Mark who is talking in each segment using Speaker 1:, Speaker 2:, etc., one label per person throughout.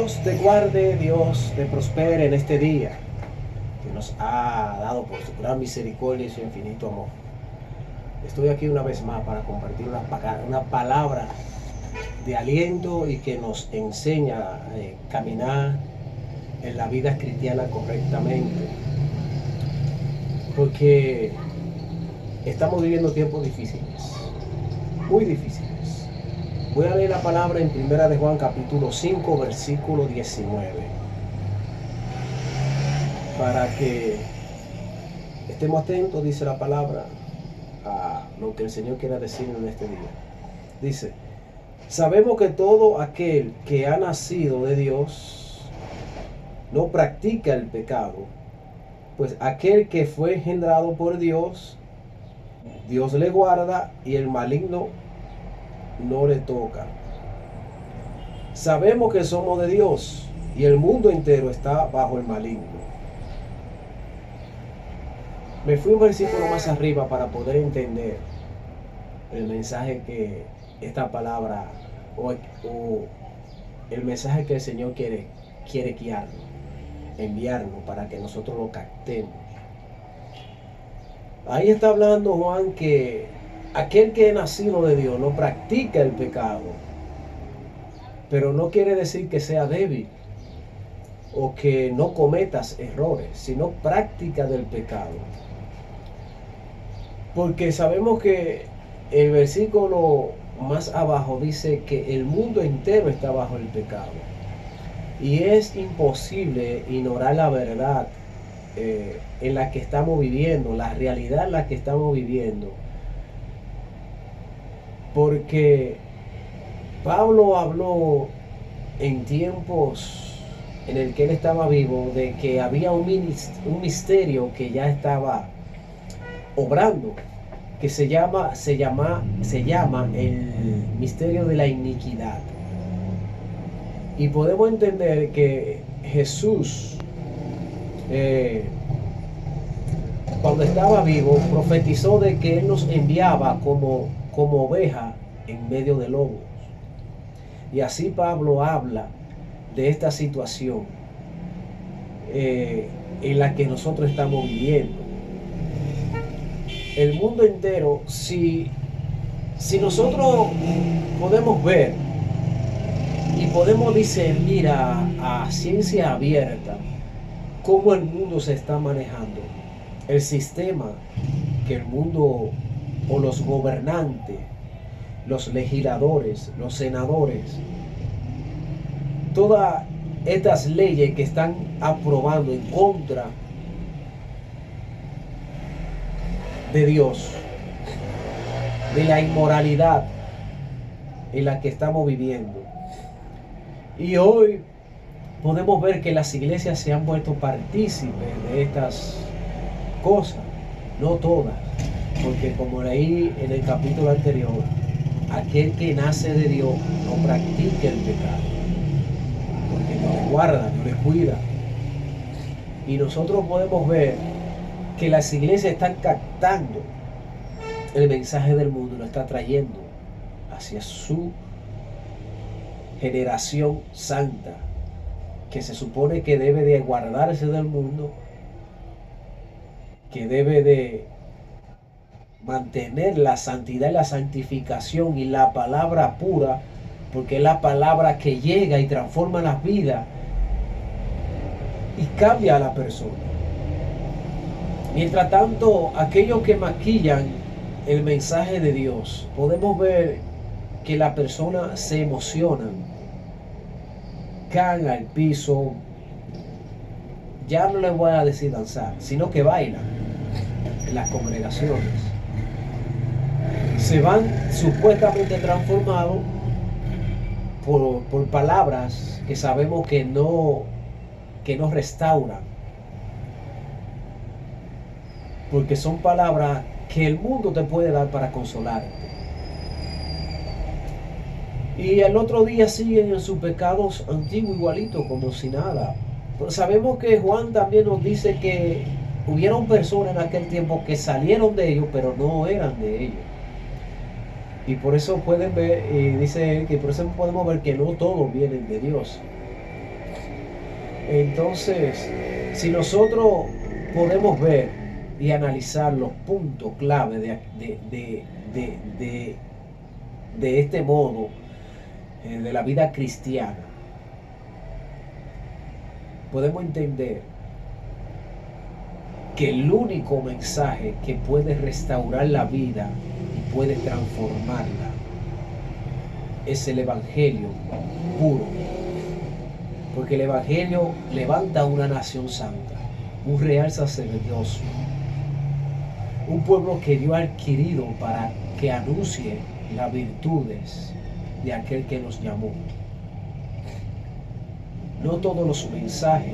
Speaker 1: Dios te guarde, Dios te prospere en este día que nos ha dado por su gran misericordia y su infinito amor. Estoy aquí una vez más para compartir una palabra de aliento y que nos enseña a caminar en la vida cristiana correctamente. Porque estamos viviendo tiempos difíciles, muy difíciles. Voy a leer la palabra en 1 de Juan capítulo 5, versículo 19. Para que estemos atentos, dice la palabra, a lo que el Señor quiera decir en este día. Dice: sabemos que todo aquel que ha nacido de Dios no practica el pecado, pues aquel que fue engendrado por Dios, Dios le guarda y el maligno no le toca. Sabemos que somos de Dios y el mundo entero está bajo el maligno. Me fui un versículo más arriba para poder entender el mensaje que esta palabra o el mensaje que el Señor quiere guiarnos, enviarnos para que nosotros lo captemos. Ahí está hablando Juan que aquel que es nacido de Dios no practica el pecado, pero no quiere decir que sea débil o que no cometas errores, sino práctica del pecado. Porque sabemos que el versículo más abajo dice que el mundo entero está bajo el pecado. Y es imposible ignorar la verdad en la que estamos viviendo, la realidad en la que estamos viviendo. Porque Pablo habló en tiempos en el que él estaba vivo de que había un misterio que ya estaba obrando, que se llama el misterio de la iniquidad. Y podemos entender que Jesús, cuando estaba vivo, profetizó de que Él nos enviaba como oveja en medio de lobos. Y así Pablo habla de esta situación en la que nosotros estamos viviendo. El mundo entero, si nosotros podemos ver y podemos discernir a ciencia abierta cómo el mundo se está manejando, el sistema que el mundo o los gobernantes, los legisladores, los senadores, todas estas leyes que están aprobando en contra de Dios, de la inmoralidad en la que estamos viviendo. Y hoy podemos ver que las iglesias se han vuelto partícipes de estas cosas, no todas, porque como leí en el capítulo anterior, aquel que nace de Dios no practica el pecado, porque no le guarda, no le cuida. Y nosotros podemos ver que las iglesias están captando el mensaje del mundo y lo está trayendo hacia su generación santa, que se supone que debe de guardarse del mundo, que debe de mantener la santidad y la santificación y la palabra pura, porque es la palabra que llega y transforma las vidas y cambia a la persona. Mientras tanto, aquellos que maquillan el mensaje de Dios, podemos ver que las personas se emocionan, caen al piso, ya no les voy a decir danzar, sino que bailan en las congregaciones. Se van supuestamente transformados por palabras que sabemos que no restauran, porque son palabras que el mundo te puede dar para consolarte. Y al otro día siguen en sus pecados antiguos igualito, como si nada. Pero sabemos que Juan también nos dice que hubieron personas en aquel tiempo que salieron de ellos, pero no eran de ellos. Y por eso pueden ver, dice él, que por eso podemos ver que no todos vienen de Dios. Entonces, si nosotros podemos ver y analizar los puntos clave de este modo de la vida cristiana, podemos entender que el único mensaje que puede restaurar la vida y puede transformarla es el Evangelio puro. Porque el Evangelio levanta una nación santa, un real sacerdocio, un pueblo que Dios ha adquirido para que anuncie las virtudes de aquel que nos llamó. No todos los mensajes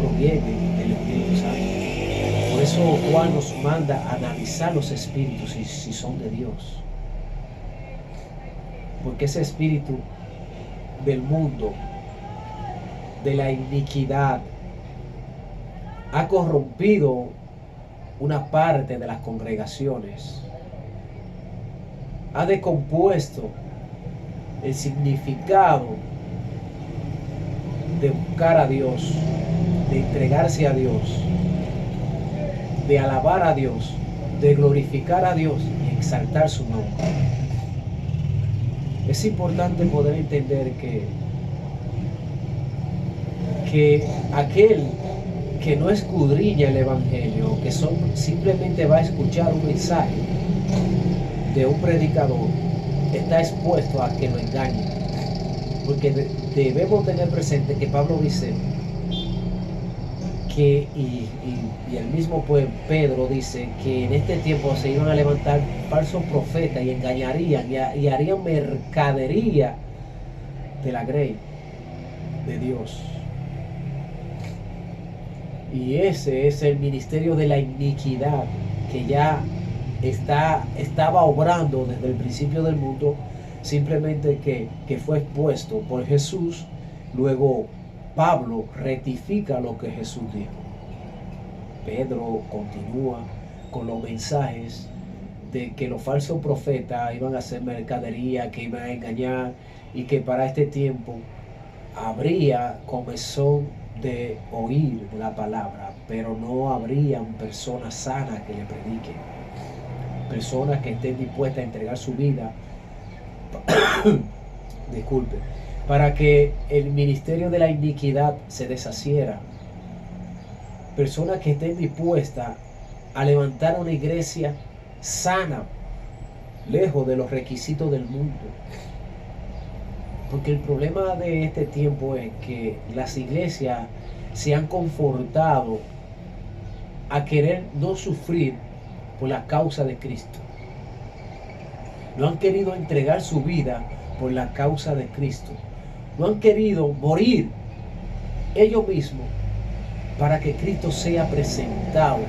Speaker 1: provienen del Espíritu Santo. Por eso Juan nos manda a analizar los espíritus si son de Dios. Porque ese espíritu del mundo, de la iniquidad, ha corrompido una parte de las congregaciones, ha descompuesto el significado de buscar a Dios, de entregarse a Dios, de alabar a Dios, de glorificar a Dios y exaltar su nombre. Es importante poder entender que aquel que no escudriña el Evangelio, que simplemente va a escuchar un mensaje de un predicador, está expuesto a que lo engañen. Porque debemos tener presente que Pablo dice que, y el mismo Pedro dice que en este tiempo se iban a levantar falsos profetas y engañarían y harían mercadería de la grey de Dios. Y ese es el ministerio de la iniquidad que ya estaba obrando desde el principio del mundo, simplemente que fue expuesto por Jesús. Luego Pablo rectifica lo que Jesús dijo. Pedro continúa con los mensajes de que los falsos profetas iban a hacer mercadería, que iban a engañar y que para este tiempo habría comezón de oír la palabra, pero no habrían personas sanas que le prediquen, personas que estén dispuestas a entregar su vida disculpe, para que el ministerio de la iniquidad se deshaciera, personas que estén dispuestas a levantar una iglesia sana, lejos de los requisitos del mundo. Porque el problema de este tiempo es que las iglesias se han confortado a querer no sufrir por la causa de Cristo. No han querido entregar su vida por la causa de Cristo. No han querido morir ellos mismos para que Cristo sea presentado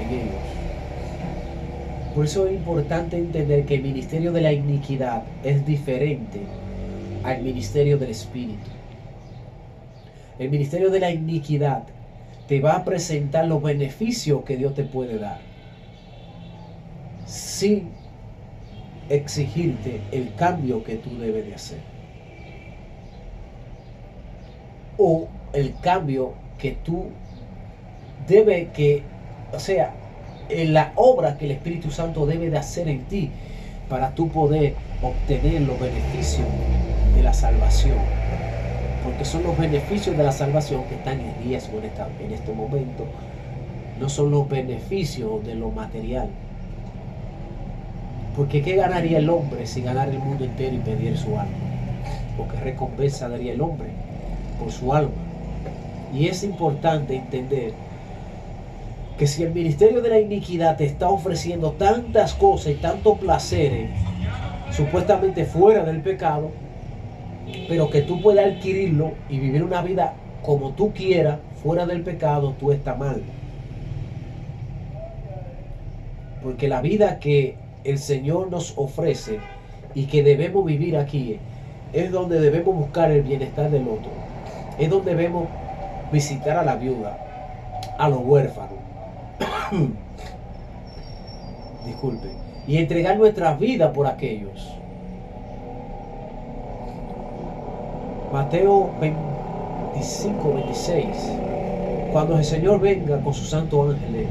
Speaker 1: en ellos. Por eso es importante entender que el ministerio de la iniquidad es diferente al ministerio del Espíritu. El ministerio de la iniquidad te va a presentar los beneficios que Dios te puede dar, sin exigirte el cambio que tú debes de hacer, o el cambio que tú debes en la obra que el Espíritu Santo debe de hacer en ti para tú poder obtener los beneficios de la salvación. Porque son los beneficios de la salvación que están en riesgo en este momento. No son los beneficios de lo material. Porque ¿qué ganaría el hombre si ganara el mundo entero y perdiera su alma? ¿O qué recompensa daría el hombre por su alma? Y es importante entender que si el ministerio de la iniquidad te está ofreciendo tantas cosas y tantos placeres supuestamente fuera del pecado, pero que tú puedas adquirirlo y vivir una vida como tú quieras fuera del pecado, tú estás mal. Porque la vida que el Señor nos ofrece y que debemos vivir aquí es donde debemos buscar el bienestar del otro, es donde debemos visitar a la viuda, a los huérfanos, disculpe, y entregar nuestras vidas por aquellos. Mateo 25, 26, cuando el Señor venga con sus santos ángeles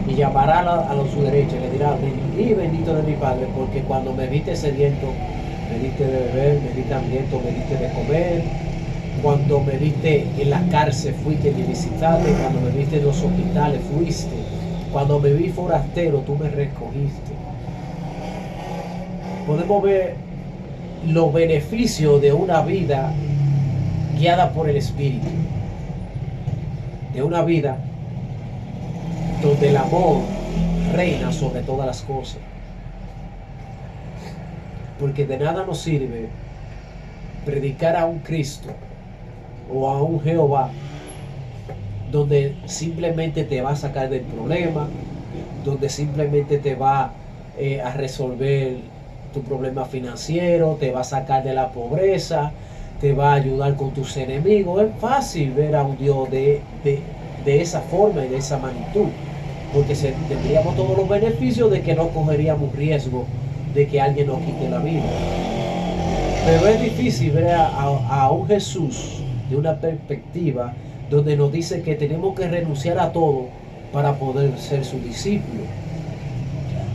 Speaker 1: y llamará a los su derecha y le dirá: vení, bendito de mi Padre, porque cuando me viste sediento, me diste de beber, me diste hambriento, me diste de comer, cuando me viste en la cárcel, fuiste y me visitaste, cuando me viste en los hospitales, fuiste, cuando me vi forastero, tú me recogiste. Podemos ver los beneficios de una vida guiada por el Espíritu, de una vida donde el amor reina sobre todas las cosas. Porque de nada nos sirve predicar a un Cristo o a un Jehová donde simplemente te va a sacar del problema, donde simplemente te va a resolver tu problema financiero, te va a sacar de la pobreza, te va a ayudar con tus enemigos. Es fácil ver a un Dios de esa forma y de esa magnitud, porque tendríamos todos los beneficios de que no cogeríamos riesgo de que alguien nos quite la vida. Pero es difícil ver a un Jesús de una perspectiva donde nos dice que tenemos que renunciar a todo para poder ser su discípulo,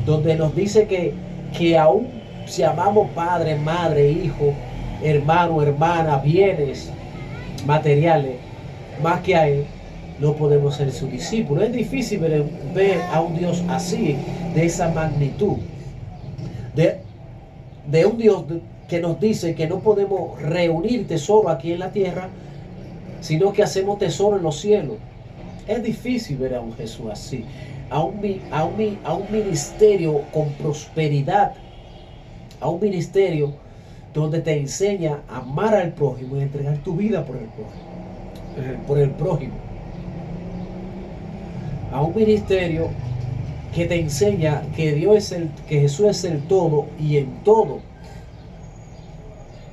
Speaker 1: donde nos dice que aún si amamos padre, madre, hijo, hermano, hermana, bienes materiales, más que a Él, no podemos ser su discípulo. Es difícil ver a un Dios así, de esa magnitud, de un Dios que nos dice que no podemos reunir tesoro aquí en la tierra, sino que hacemos tesoro en los cielos. Es difícil ver a un Jesús así, a un ministerio con prosperidad, a un ministerio donde te enseña a amar al prójimo y entregar tu vida por el prójimo. A un ministerio que te enseña que que Jesús es el todo y en todo.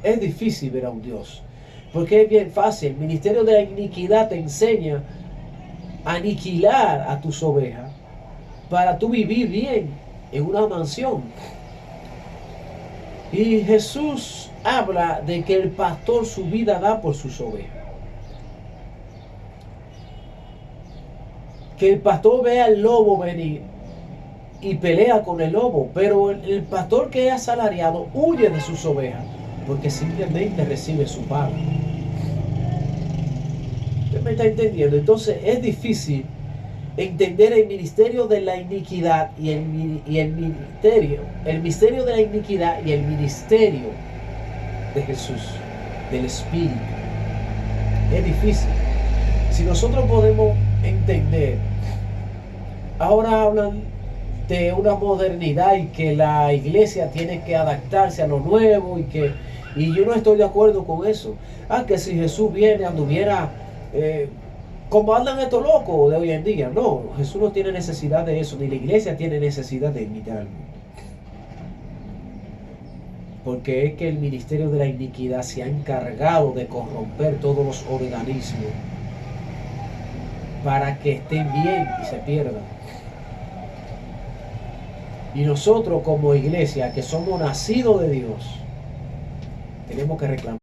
Speaker 1: Es difícil ver a un Dios, porque es bien fácil. El ministerio de la iniquidad te enseña a aniquilar a tus ovejas para tú vivir bien en una mansión. Y Jesús habla de que el pastor su vida da por sus ovejas. Que el pastor ve al lobo venir y pelea con el lobo, pero el pastor que es asalariado huye de sus ovejas porque simplemente recibe su paga. ¿Usted me está entendiendo? Entonces es difícil entender el ministerio de la iniquidad y el misterio de la iniquidad y el ministerio de Jesús, del Espíritu. Es difícil. Si nosotros podemos entender, ahora hablan de una modernidad y que la iglesia tiene que adaptarse a lo nuevo y yo no estoy de acuerdo con eso. Que si Jesús viene, anduviera como andan estos locos de hoy en día. No, Jesús no tiene necesidad de eso, ni la iglesia tiene necesidad de imitar al mundo. Porque es que el ministerio de la iniquidad se ha encargado de corromper todos los organismos para que estén bien y se pierdan. Y nosotros como iglesia, que somos nacidos de Dios, tenemos que reclamar.